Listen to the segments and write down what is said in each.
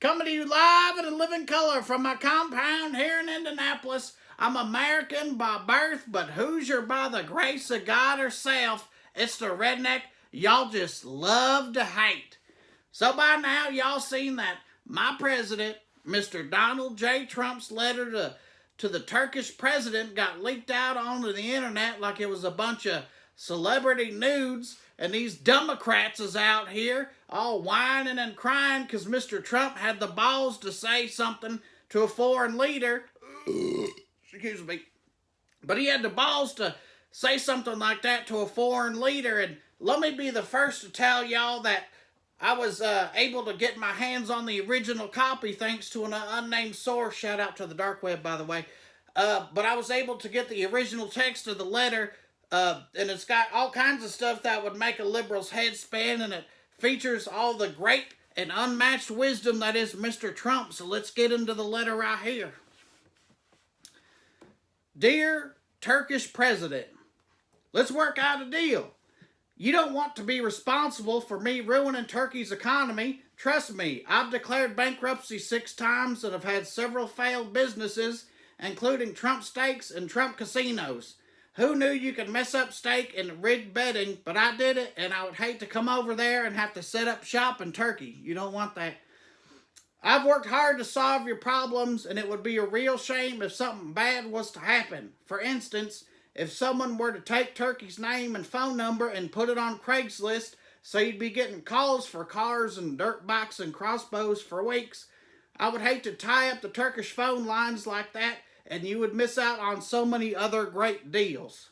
Coming to you live in a living color from my compound here in Indianapolis. I'm American by birth, but Hoosier by the grace of God herself. It's the redneck y'all just love to hate. So by now, y'all seen that my president, Mr. Donald J. Trump's letter to the Turkish president got leaked out onto the internet like it was a bunch of celebrity nudes, and these Democrats is out here all whining and crying because Mr. Trump had the balls to say something to a foreign leader. Excuse me. But he had the balls to say something like that to a foreign leader, and let me be the first to tell y'all that I was able to get my hands on the original copy thanks to an unnamed source. Shout out to the dark web, by the way. But I was able to get the original text of the letter, and it's got all kinds of stuff that would make a liberal's head spin, and it features all the great and unmatched wisdom that is Mr. Trump. So let's get into the letter right here. Dear Turkish President, let's work out a deal. You don't want to be responsible for me ruining Turkey's economy. Trust me, I've declared bankruptcy 6 times and have had several failed businesses, including Trump Steaks and Trump Casinos. Who knew you could mess up steak and rigged betting? But I did it, and I would hate to come over there and have to set up shop in Turkey. You don't want that. I've worked hard to solve your problems, and it would be a real shame if something bad was to happen. For instance, if someone were to take Turkey's name and phone number and put it on Craigslist, so you'd be getting calls for cars and dirt bikes and crossbows for weeks, I would hate to tie up the Turkish phone lines like that, and you would miss out on so many other great deals.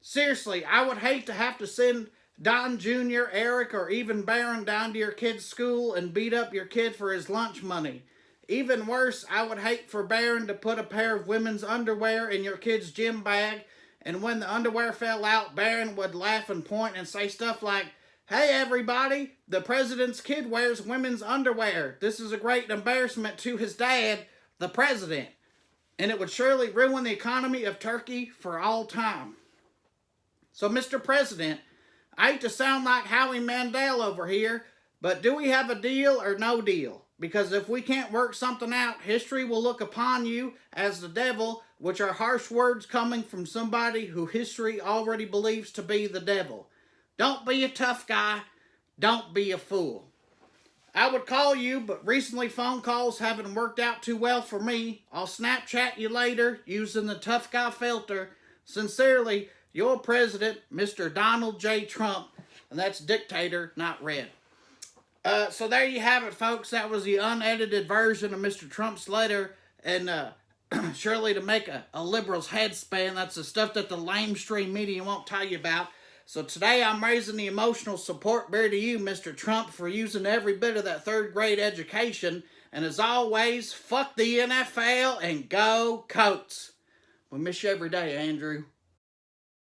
Seriously, I would hate to have to send Don Jr., Eric, or even Barron down to your kid's school and beat up your kid for his lunch money. Even worse, I would hate for Barron to put a pair of women's underwear in your kid's gym bag, and when the underwear fell out, Barron would laugh and point and say stuff like, "Hey everybody, the president's kid wears women's underwear. This is a great embarrassment to his dad, the president." And it would surely ruin the economy of Turkey for all time. So, Mr. President, I hate to sound like Howie Mandel over here, but do we have a deal or no deal? Because if we can't work something out, history will look upon you as the devil, which are harsh words coming from somebody who history already believes to be the devil. Don't be a tough guy. Don't be a fool. I would call you, but recently phone calls haven't worked out too well for me. I'll Snapchat you later using the tough guy filter. Sincerely, your president, Mr. Donald J. Trump, and that's dictator, not red. So there you have it, folks. That was the unedited version of Mr. Trump's letter, and surely to make a liberal's head spin. That's the stuff that the lamestream media won't tell you about. So today I'm raising the emotional support bear to you, Mr. Trump, for using every bit of that 3rd grade education. And as always, fuck the NFL and go Coats. We miss you every day, Andrew.